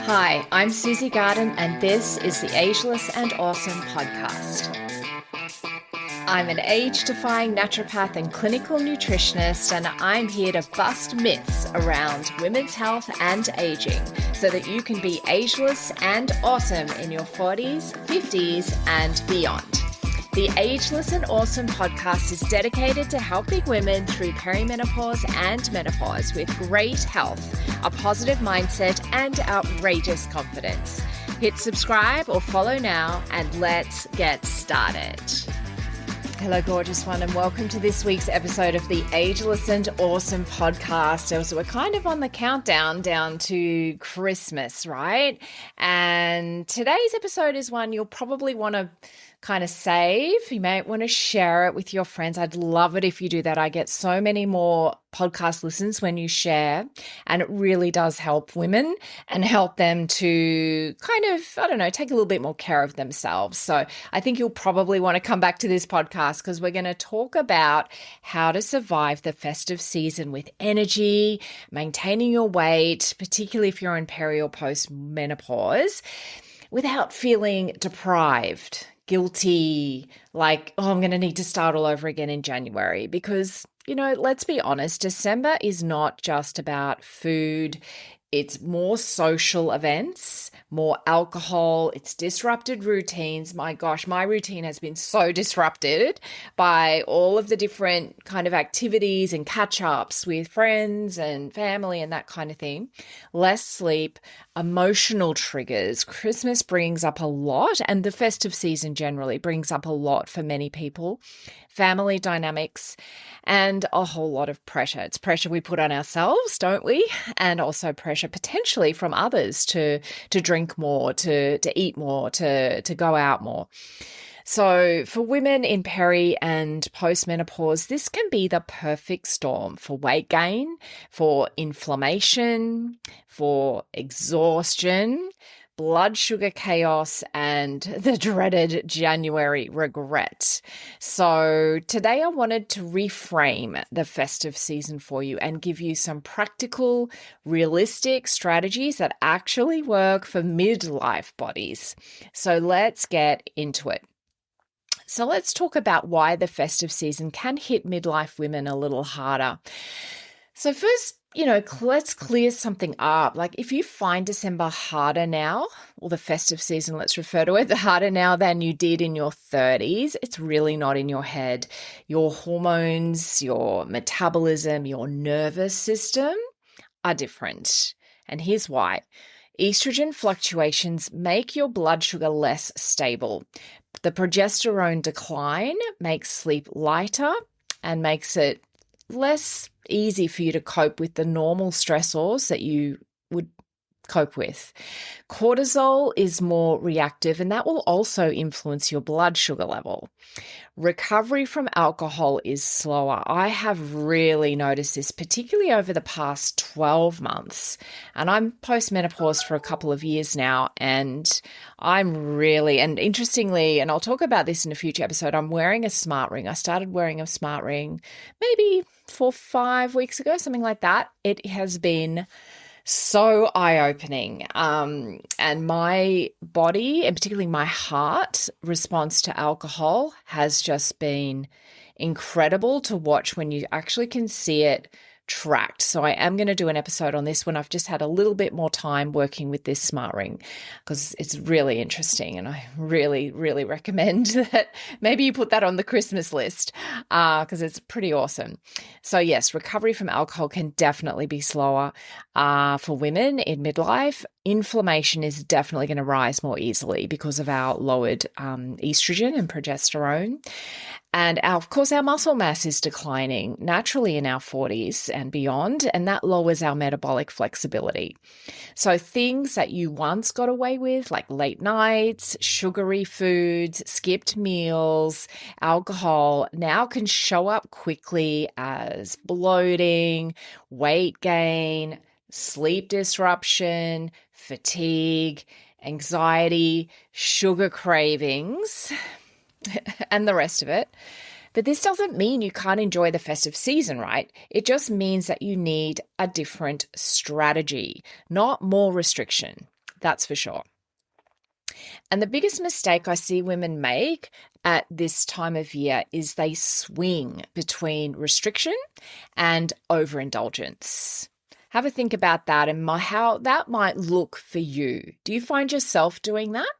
Hi, I'm Susie Garden, and this is the Ageless and Awesome podcast. I'm an age-defying naturopath and clinical nutritionist, and I'm here to bust myths around women's health and aging so that you can be ageless and awesome in your 40s, 50s, and beyond. The Ageless and Awesome podcast is dedicated to helping women through perimenopause and menopause with great health, a positive mindset, and outrageous confidence. Hit subscribe or follow now, and let's get started. Hello, gorgeous one, and welcome to this week's episode of the Ageless and Awesome podcast. So we're kind of on the countdown down to Christmas, right? And today's episode is one you'll probably want to kind of save. You might want to share it with your friends. I'd love it if you do that. I get so many more podcast listens when you share, and it really does help women and help them to kind of, take a little bit more care of themselves. So I think you'll probably want to come back to this podcast because we're going to talk about how to survive the festive season with energy, maintaining your weight, particularly if you're in peri or post menopause, without feeling deprived, guilty, like, oh, I'm going to need to start all over again in January. Because, let's be honest, December is not just about food. It's more social events, more alcohol. It's disrupted routines. My gosh, my routine has been so disrupted by all of the different kind of activities and catch-ups with friends and family and that kind of thing. Less sleep, emotional triggers. Christmas brings up a lot, and the festive season generally brings up a lot for many people. Family dynamics, and a whole lot of pressure. It's pressure we put on ourselves, don't we? And also pressure potentially from others to drink more, to eat more, to go out more. So for women in peri and postmenopause, this can be the perfect storm for weight gain, for inflammation, for exhaustion, blood sugar chaos, and the dreaded January regret. So today I wanted to reframe the festive season for you and give you some practical, realistic strategies that actually work for midlife bodies. So let's get into it. So let's talk about why the festive season can hit midlife women a little harder. So first, let's clear something up. Like if you find December harder now, or the festive season, let's refer to it, harder now than you did in your 30s, it's really not in your head. Your hormones, your metabolism, your nervous system are different. And here's why. Estrogen fluctuations make your blood sugar less stable. The progesterone decline makes sleep lighter and makes it less easy for you to cope with the normal stressors that you would cope with. Cortisol is more reactive, and that will also influence your blood sugar level. Recovery from alcohol is slower. I have really noticed this, particularly over the past 12 months. And I'm postmenopause for a couple of years now, and and interestingly, and I'll talk about this in a future episode, I'm wearing a smart ring. I started wearing a smart ring maybe 4 or 5 weeks ago, something like that. It has been so eye-opening. And my body, and particularly my heart, response to alcohol has just been incredible to watch when you actually can see it tracked. So I am going to do an episode on this when I've just had a little bit more time working with this smart ring, because it's really interesting, and I really, really recommend that maybe you put that on the Christmas list because it's pretty awesome. So yes, recovery from alcohol can definitely be slower for women in midlife. Inflammation is definitely going to rise more easily because of our lowered estrogen and progesterone. And of course, our muscle mass is declining naturally in our 40s and beyond, and that lowers our metabolic flexibility. So things that you once got away with, like late nights, sugary foods, skipped meals, alcohol, now can show up quickly as bloating, weight gain, sleep disruption, fatigue, anxiety, sugar cravings, and the rest of it. But this doesn't mean you can't enjoy the festive season, right? It just means that you need a different strategy, not more restriction. That's for sure. And the biggest mistake I see women make at this time of year is they swing between restriction and overindulgence. Have a think about that and how that might look for you. Do you find yourself doing that?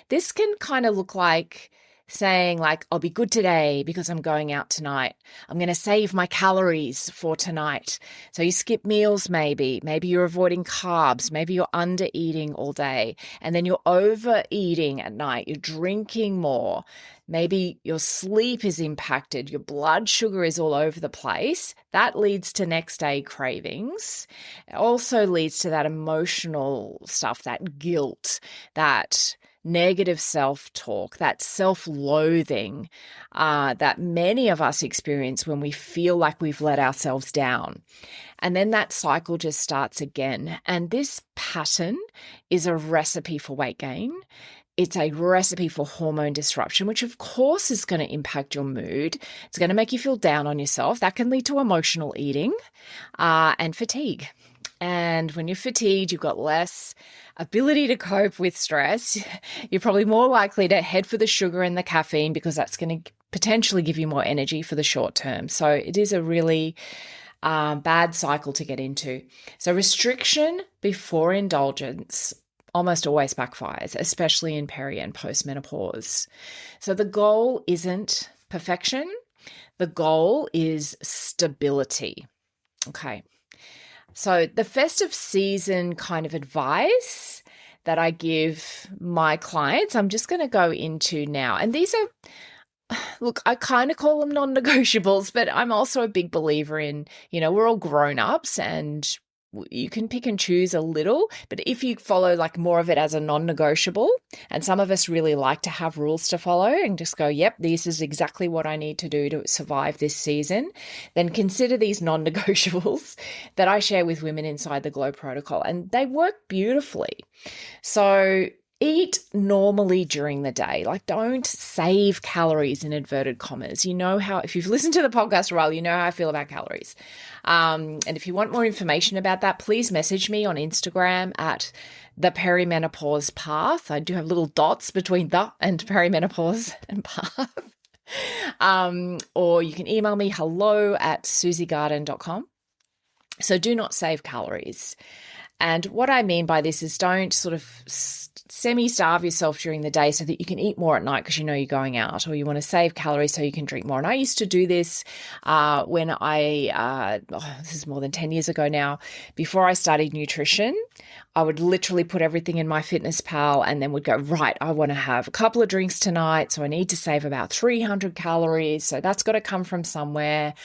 This can kind of look like saying like, I'll be good today because I'm going out tonight. I'm going to save my calories for tonight. So you skip meals maybe. Maybe you're avoiding carbs. Maybe you're under eating all day. And then you're overeating at night. You're drinking more. Maybe your sleep is impacted. Your blood sugar is all over the place. That leads to next day cravings. It also leads to that emotional stuff, that guilt, that negative self-talk, that self-loathing that many of us experience when we feel like we've let ourselves down. And then that cycle just starts again. And this pattern is a recipe for weight gain. It's a recipe for hormone disruption, which of course is going to impact your mood. It's going to make you feel down on yourself. That can lead to emotional eating and fatigue. And when you're fatigued, you've got less ability to cope with stress. You're probably more likely to head for the sugar and the caffeine because that's going to potentially give you more energy for the short term. So it is a really bad cycle to get into. So restriction before indulgence almost always backfires, especially in peri and postmenopause. So the goal isn't perfection. The goal is stability. Okay. So the festive season kind of advice that I give my clients, I'm just going to go into now. And these are, look, I kind of call them non-negotiables, but I'm also a big believer in, we're all grown-ups and you can pick and choose a little, but if you follow like more of it as a non-negotiable, and some of us really like to have rules to follow and just go, yep, this is exactly what I need to do to survive this season, then consider these non-negotiables that I share with women inside the Glow Protocol, and they work beautifully. So eat normally during the day. Like, don't save calories in inverted commas. You know how, if you've listened to the podcast a while, you know how I feel about calories. And if you want more information about that, please message me on Instagram at the perimenopause path. I do have little dots between the and perimenopause and path. Or you can email me hello@susiegarden.com. So do not save calories. And what I mean by this is don't sort of semi-starve yourself during the day so that you can eat more at night because you know you're going out, or you want to save calories so you can drink more. And I used to do this when this is more than 10 years ago now, before I studied nutrition. I would literally put everything in my Fitness Pal and then would go, right, I want to have a couple of drinks tonight, so I need to save about 300 calories. So that's got to come from somewhere.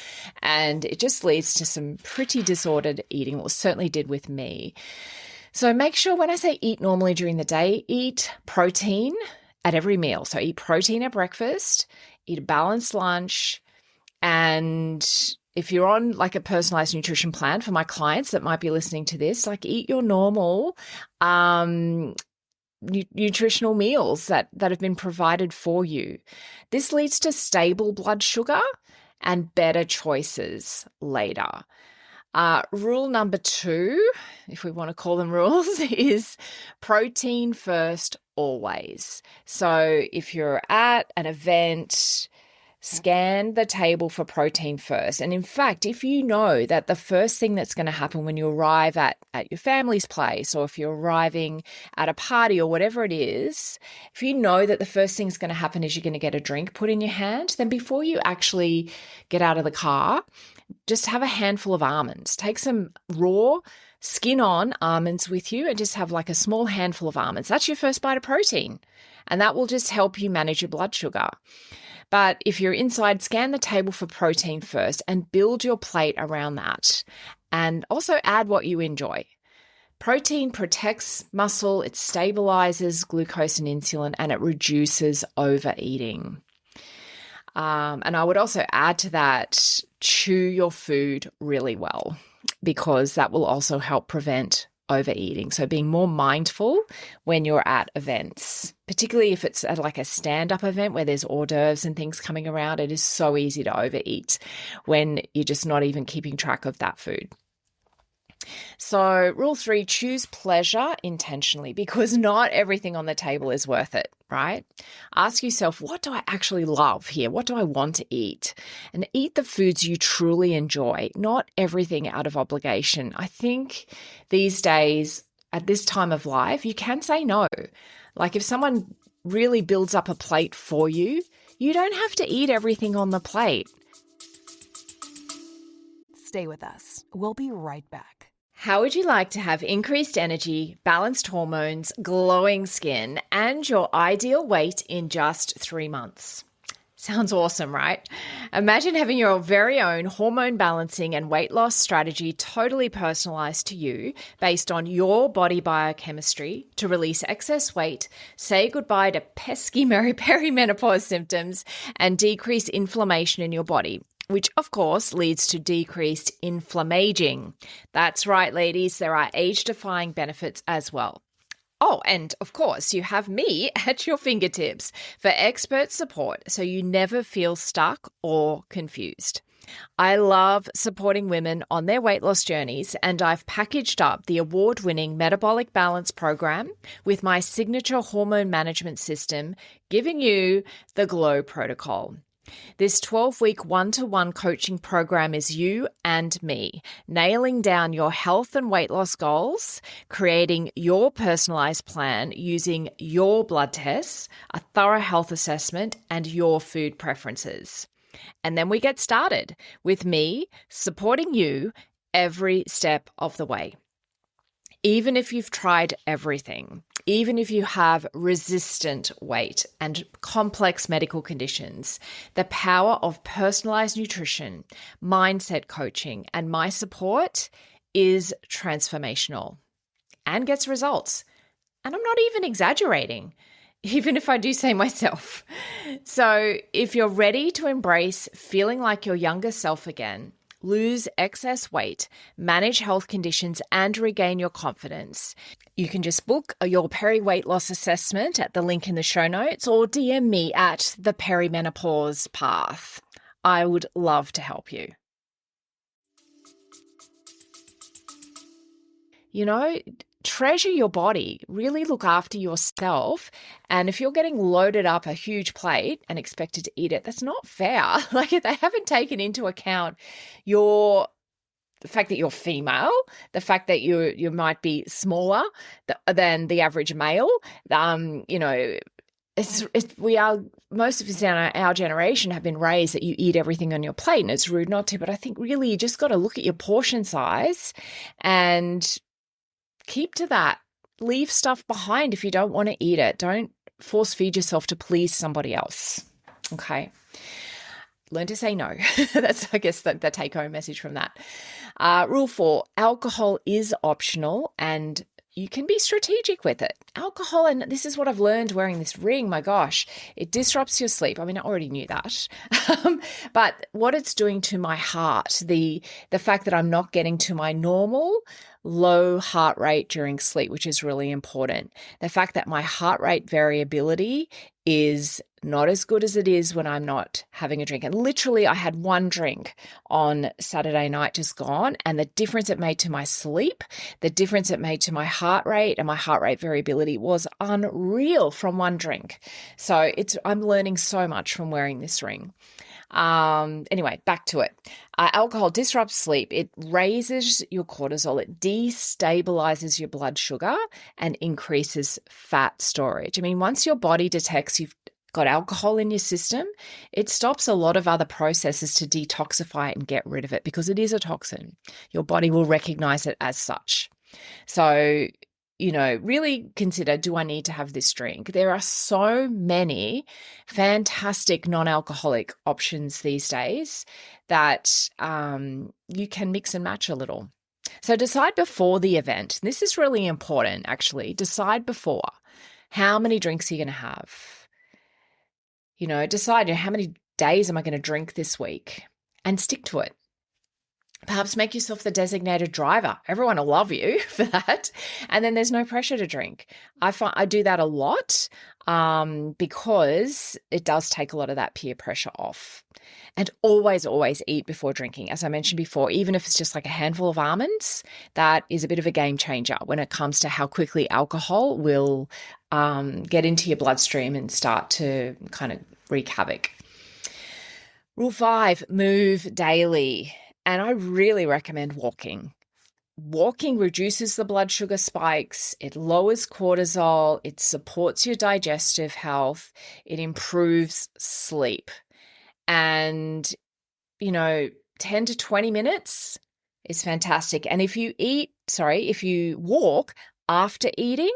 And it just leads to some pretty disordered eating. Well, it certainly did with me. So make sure when I say eat normally during the day, eat protein at every meal. So eat protein at breakfast, eat a balanced lunch, and if you're on like a personalized nutrition plan for my clients that might be listening to this, like eat your normal nutritional meals that have been provided for you. This leads to stable blood sugar and better choices later. Rule number 2, if we want to call them rules, is protein first always. So if you're at an event, scan the table for protein first. And in fact, if you know that the first thing that's going to happen when you arrive at your family's place, or if you're arriving at a party or whatever it is, if you know that the first thing that's going to happen is you're going to get a drink put in your hand, then before you actually get out of the car, just have a handful of almonds. Take some raw skin-on almonds with you and just have like a small handful of almonds. That's your first bite of protein, and that will just help you manage your blood sugar. But if you're inside, scan the table for protein first and build your plate around that. And also add what you enjoy. Protein protects muscle, it stabilizes glucose and insulin, and it reduces overeating. And I would also add to that, chew your food really well, because that will also help prevent overeating. So being more mindful when you're at events, particularly if it's at like a stand-up event where there's hors d'oeuvres and things coming around, it is so easy to overeat when you're just not even keeping track of that food. So, rule 3, choose pleasure intentionally because not everything on the table is worth it, right? Ask yourself, what do I actually love here? What do I want to eat? And eat the foods you truly enjoy, not everything out of obligation. I think these days, at this time of life, you can say no. Like if someone really builds up a plate for you, you don't have to eat everything on the plate. Stay with us. We'll be right back. How would you like to have increased energy, balanced hormones, glowing skin, and your ideal weight in just 3 months? Sounds awesome, right? Imagine having your very own hormone balancing and weight loss strategy totally personalized to you based on your body biochemistry to release excess weight, say goodbye to pesky perimenopause symptoms, and decrease inflammation in your body, which of course leads to decreased inflammaging. That's right, ladies, there are age-defying benefits as well. Oh, and of course, you have me at your fingertips for expert support so you never feel stuck or confused. I love supporting women on their weight loss journeys, and I've packaged up the award-winning Metabolic Balance Program with my signature hormone management system, giving you the Glow Protocol. This 12-week one-to-one coaching program is you and me, nailing down your health and weight loss goals, creating your personalized plan using your blood tests, a thorough health assessment, and your food preferences. And then we get started with me supporting you every step of the way. Even if you've tried everything, even if you have resistant weight and complex medical conditions, the power of personalized nutrition, mindset coaching, and my support is transformational and gets results. And I'm not even exaggerating, even if I do say myself. So if you're ready to embrace feeling like your younger self again, lose excess weight, manage health conditions, and regain your confidence, you can just book your Peri weight loss assessment at the link in the show notes or DM me at the perimenopause path. I would love to help you. You know, treasure your body, really look after yourself. And if you're getting loaded up a huge plate and expected to eat it, that's not fair. Like if they haven't taken into account the fact that you're female, the fact that you might be smaller than the average male, most of us in our generation have been raised that you eat everything on your plate and it's rude not to. But I think really you just got to look at your portion size and keep to that. Leave stuff behind if you don't want to eat it. Don't force feed yourself to please somebody else. Okay. Learn to say no. That's, I guess, the take-home message from that. Rule 4, alcohol is optional and you can be strategic with it. Alcohol, and this is what I've learned wearing this ring, my gosh, it disrupts your sleep. I mean, I already knew that. But what it's doing to my heart, the fact that I'm not getting to my normal low heart rate during sleep, which is really important. The fact that my heart rate variability is not as good as it is when I'm not having a drink. And literally, I had one drink on Saturday night just gone, and the difference it made to my sleep, the difference it made to my heart rate and my heart rate variability was unreal from one drink. So I'm learning so much from wearing this ring. Anyway, back to it. Alcohol disrupts sleep. It raises your cortisol. It destabilizes your blood sugar and increases fat storage. I mean, once your body detects you've got alcohol in your system, it stops a lot of other processes to detoxify it and get rid of it because it is a toxin. Your body will recognize it as such. So, really consider, do I need to have this drink? There are so many fantastic non-alcoholic options these days that you can mix and match a little. So decide before the event. This is really important, actually. Decide before. How many drinks are you going to have? Decide how many days am I going to drink this week and stick to it. Perhaps make yourself the designated driver. Everyone will love you for that. And then there's no pressure to drink. I do that a lot because it does take a lot of that peer pressure off. And always, always eat before drinking. As I mentioned before, even if it's just like a handful of almonds, that is a bit of a game changer when it comes to how quickly alcohol will get into your bloodstream and start to kind of wreak havoc. Rule 5, move daily. And I really recommend walking. Walking reduces the blood sugar spikes, it lowers cortisol, it supports your digestive health, it improves sleep. And, 10 to 20 minutes is fantastic. And if you walk after eating,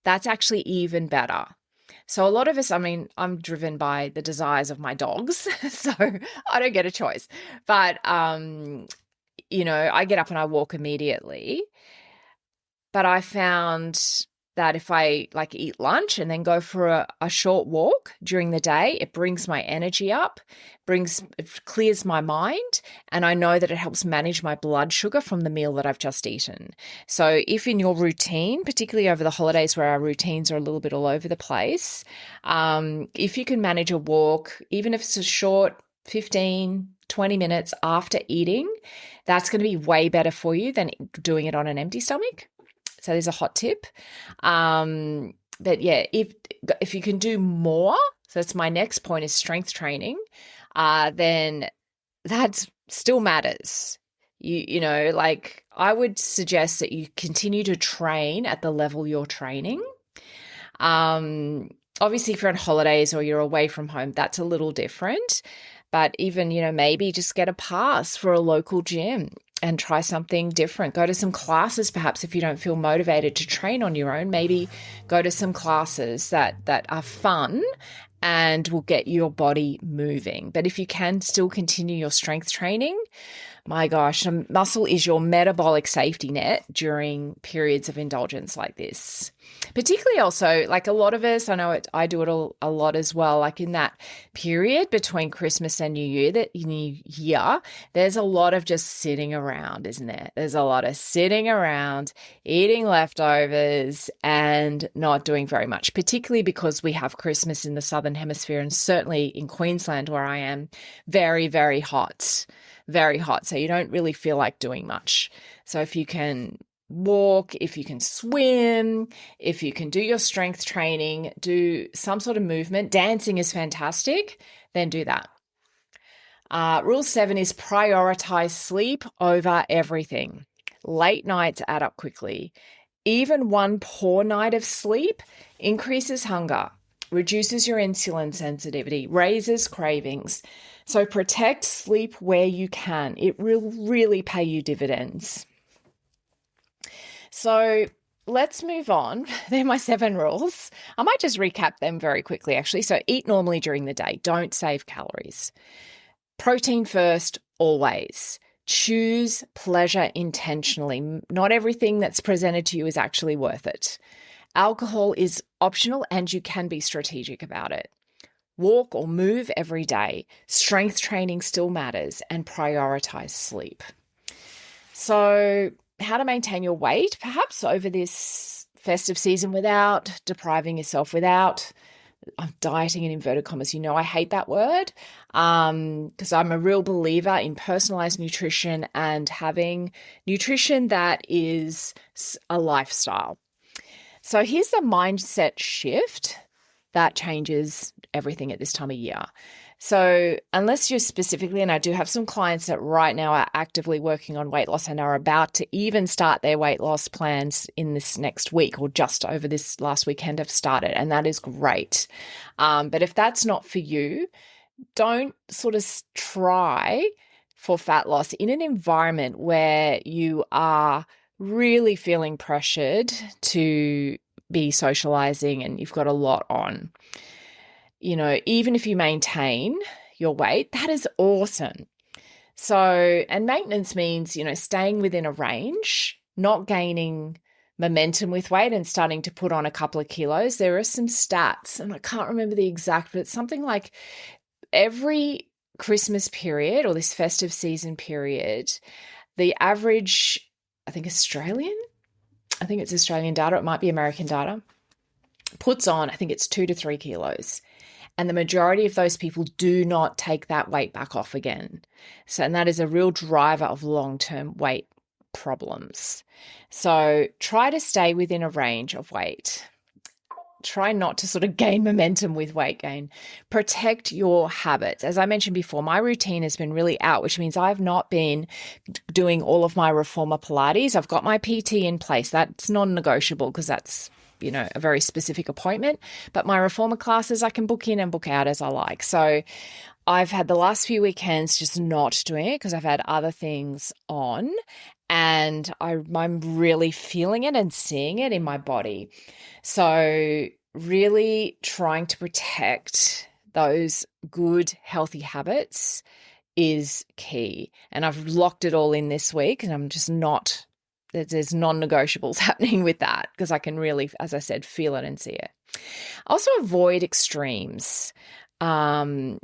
that's actually even better. So a lot of us, I'm driven by the desires of my dogs, so I don't get a choice. But, I get up and I walk immediately. But I found that if I eat lunch and then go for a short walk during the day, it brings my energy up, it clears my mind, and I know that it helps manage my blood sugar from the meal that I've just eaten. So if in your routine, particularly over the holidays where our routines are a little bit all over the place, if you can manage a walk, even if it's a short 15, 20 minutes after eating, that's going to be way better for you than doing it on an empty stomach. So there's a hot tip. But yeah, if you can do more, so that's my next point is strength training, then that still matters. I would suggest that you continue to train at the level you're training. Obviously, if you're on holidays or you're away from home, that's a little different. But even, maybe just get a pass for a local gym and try something different. Go to some classes, perhaps if you don't feel motivated to train on your own, maybe go to some classes that are fun and will get your body moving. But if you can still continue your strength training, my gosh, muscle is your metabolic safety net during periods of indulgence like this. Particularly also, a lot of us, I know I do it a lot as well, in that period between Christmas and New Year, there's a lot of just sitting around, isn't there? There's a lot of sitting around, eating leftovers and not doing very much, particularly because we have Christmas in the Southern Hemisphere and certainly in Queensland where I am, very, very hot. Very hot. So you don't really feel like doing much. So if you can walk, if you can swim, if you can do your strength training, do some sort of movement, dancing is fantastic, then do that. Rule 7 is prioritize sleep over everything. Late nights add up quickly. Even one poor night of sleep increases hunger, reduces your insulin sensitivity, raises cravings. So protect sleep where you can. It will really pay you dividends. So let's move on. They're my 7 rules. I might just recap them very quickly, actually. So eat normally during the day. Don't save calories. Protein first, always. Choose pleasure intentionally. Not everything that's presented to you is actually worth it. Alcohol is optional and you can be strategic about it. Walk or move every day. Strength training still matters, and prioritize sleep. So how to maintain your weight, perhaps over this festive season without depriving yourself, without dieting in inverted commas. I hate that word because I'm a real believer in personalized nutrition and having nutrition that is a lifestyle. So here's the mindset shift that changes everything at this time of year. So unless you're specifically, and I do have some clients that right now are actively working on weight loss and are about to even start their weight loss plans in this next week or just over this last weekend have started, and that is great. But if that's not for you, don't sort of try for fat loss in an environment where you are really feeling pressured to be socializing and you've got a lot on. Even if you maintain your weight, that is awesome. So, and maintenance means, staying within a range, not gaining momentum with weight and starting to put on a couple of kilos. There are some stats, and I can't remember the exact, but it's something like every Christmas period or this festive season period, the average, I think it's Australian data, it might be American data, puts on, I think it's 2 to 3 kilos. And the majority of those people do not take that weight back off again. So, and that is a real driver of long-term weight problems. So try to stay within a range of weight. Try not to sort of gain momentum with weight gain. Protect your habits. As I mentioned before, my routine has been really out, which means I've not been doing all of my reformer Pilates. I've got my PT in place. That's non-negotiable because that's, a very specific appointment. But my reformer classes, I can book in and book out as I like. So I've had the last few weekends just not doing it because I've had other things on, and I'm really feeling it and seeing it in my body. So really trying to protect those good, healthy habits is key. And I've locked it all in this week, and I'm just not, there's non-negotiables happening with that because I can really, as I said, feel it and see it. Also avoid extremes. And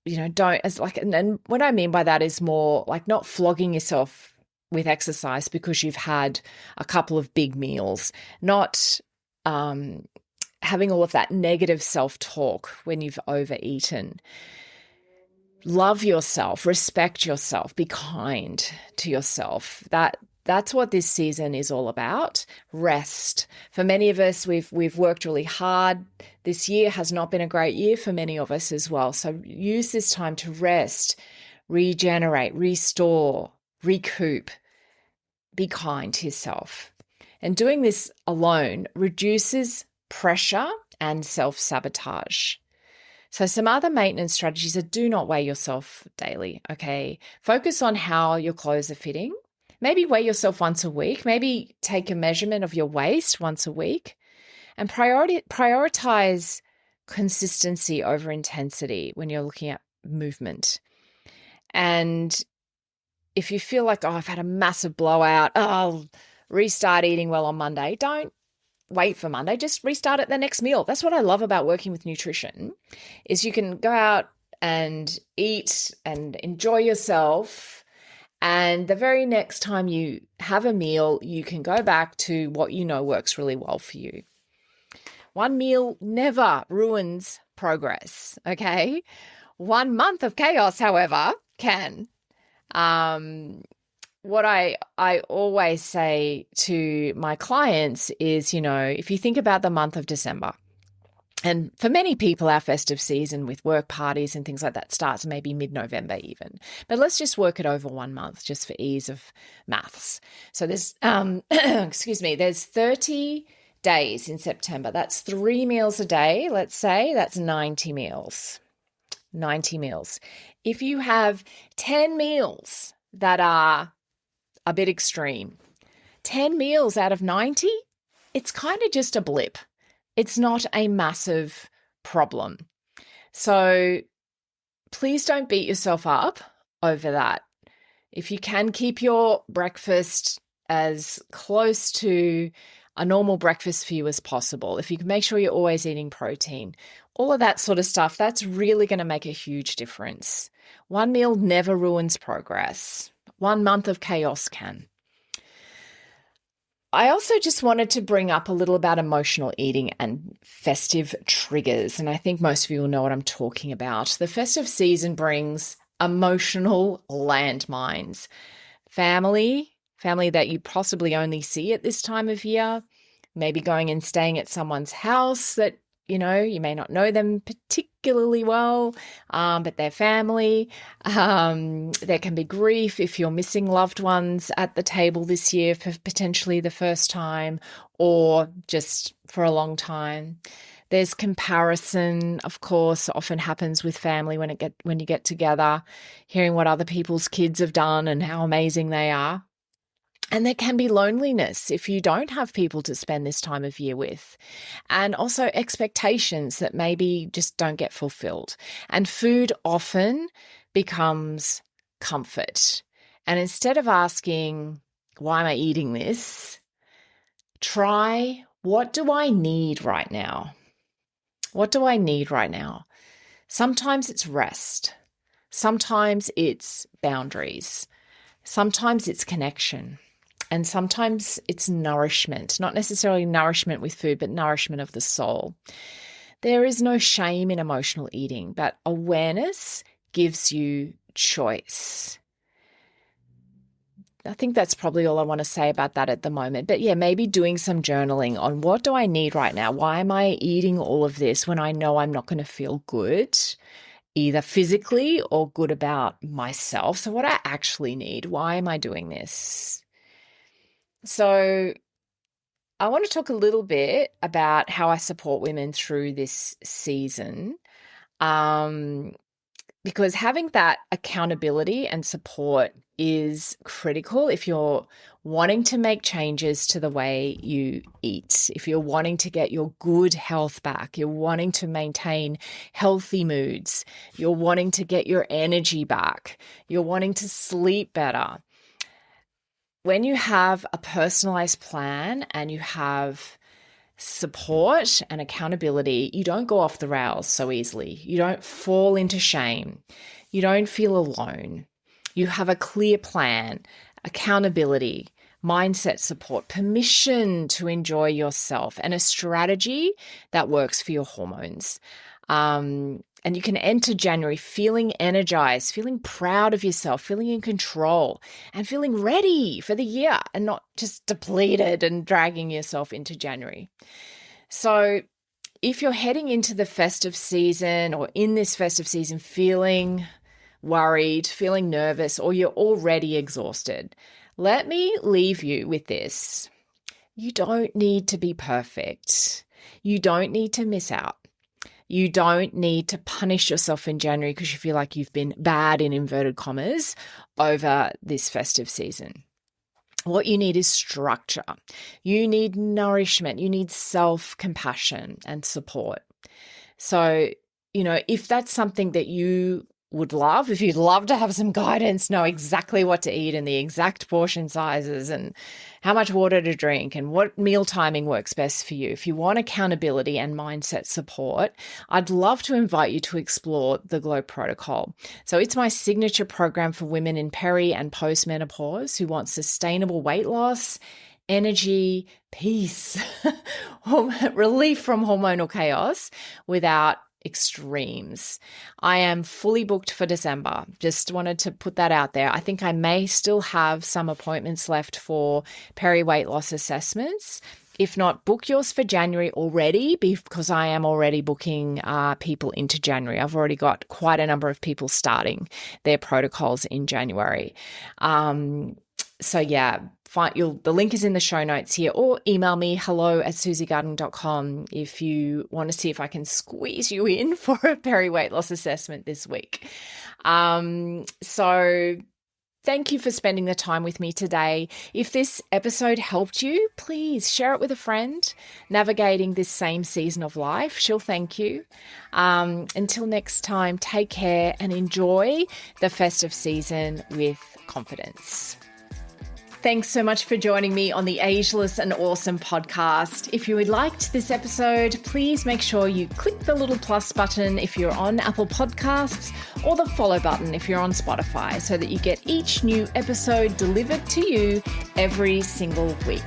what I mean by that is more like not flogging yourself with exercise because you've had a couple of big meals, not having all of that negative self-talk when you've overeaten. Love yourself, respect yourself, be kind to yourself. That's what this season is all about. Rest. For many of us, we've worked really hard. This year has not been a great year for many of us as well. So use this time to rest, regenerate, restore, recoup. Be kind to yourself. And doing this alone reduces pressure and self-sabotage. So some other maintenance strategies are do not weigh yourself daily, okay? Focus on how your clothes are fitting. Maybe weigh yourself once a week. Maybe take a measurement of your waist once a week. And prioritize consistency over intensity when you're looking at movement. And if you feel like, I've had a massive blowout, I'll restart eating well on Monday, don't wait for Monday, just restart at the next meal. That's what I love about working with nutrition, is you can go out and eat and enjoy yourself, and the very next time you have a meal, you can go back to what you know works really well for you. One meal never ruins progress, okay? 1 month of chaos, however, can. What I always say to my clients is, if you think about the month of December, and for many people, our festive season with work parties and things like that starts maybe mid-November even. But let's just work it over 1 month just for ease of maths. So there's, there's 30 days in September. That's 3 meals a day. Let's say that's 90 meals. 90 meals. If you have 10 meals that are a bit extreme, 10 meals out of 90, it's kind of just a blip. It's not a massive problem. So please don't beat yourself up over that. If you can keep your breakfast as close to a normal breakfast for you as possible, if you can make sure you're always eating protein, all of that sort of stuff, that's really going to make a huge difference. 1 meal never ruins progress. 1 month of chaos can. I also just wanted to bring up a little about emotional eating and festive triggers, and I think most of you will know what I'm talking about. The festive season brings emotional landmines. Family that you possibly only see at this time of year, maybe going and staying at someone's house that, you may not know them particularly well, but they're family. There can be grief if you're missing loved ones at the table this year for potentially the first time or just for a long time. There's comparison, of course, often happens with family when you get together, hearing what other people's kids have done and how amazing they are. And there can be loneliness if you don't have people to spend this time of year with, and also expectations that maybe just don't get fulfilled. And food often becomes comfort. And instead of asking, why am I eating this? Try, what do I need right now? What do I need right now? Sometimes it's rest. Sometimes it's boundaries. Sometimes it's connection. And sometimes it's nourishment, not necessarily nourishment with food, but nourishment of the soul. There is no shame in emotional eating, but awareness gives you choice. I think that's probably all I want to say about that at the moment. But yeah, maybe doing some journaling on what do I need right now? Why am I eating all of this when I know I'm not going to feel good, either physically or good about myself? So what I actually need, why am I doing this? So I want to talk a little bit about how I support women through this season. Because having that accountability and support is critical if you're wanting to make changes to the way you eat, if you're wanting to get your good health back, you're wanting to maintain healthy moods, you're wanting to get your energy back, you're wanting to sleep better. When you have a personalized plan and you have support and accountability, you don't go off the rails so easily. You don't fall into shame. You don't feel alone. You have a clear plan, accountability, mindset support, permission to enjoy yourself, and a strategy that works for your hormones. And you can enter January feeling energized, feeling proud of yourself, feeling in control, and feeling ready for the year and not just depleted and dragging yourself into January. So if you're heading into the festive season or in this festive season feeling worried, feeling nervous, or you're already exhausted, let me leave you with this. You don't need to be perfect. You don't need to miss out. You don't need to punish yourself in January because you feel like you've been bad, in inverted commas, over this festive season. What you need is structure. You need nourishment. You need self-compassion and support. So, if that's something that you would love, if you'd love to have some guidance, know exactly what to eat and the exact portion sizes and how much water to drink and what meal timing works best for you, if you want accountability and mindset support, I'd love to invite you to explore the Glow Protocol. So it's my signature program for women in peri and post-menopause who want sustainable weight loss, energy, peace, relief from hormonal chaos without extremes. I am fully booked for December. Just wanted to put that out there. I think I may still have some appointments left for peri weight loss assessments. If not, book yours for January already because I am already booking people into January. I've already got quite a number of people starting their protocols in January. So yeah, the link is in the show notes here, or email me hello@susiegarden.com if you want to see if I can squeeze you in for a peri weight loss assessment this week. So thank you for spending the time with me today. If this episode helped you, please share it with a friend navigating this same season of life. She'll thank you. Until next time, take care and enjoy the festive season with confidence. Thanks so much for joining me on the Ageless and Awesome podcast. If you liked this episode, please make sure you click the little plus button if you're on Apple Podcasts or the follow button if you're on Spotify so that you get each new episode delivered to you every single week.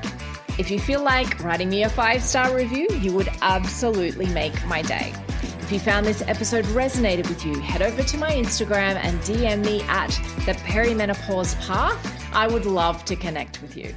If you feel like writing me a 5-star review, you would absolutely make my day. If you found this episode resonated with you, head over to my Instagram and DM me at the Perimenopause Path. I would love to connect with you.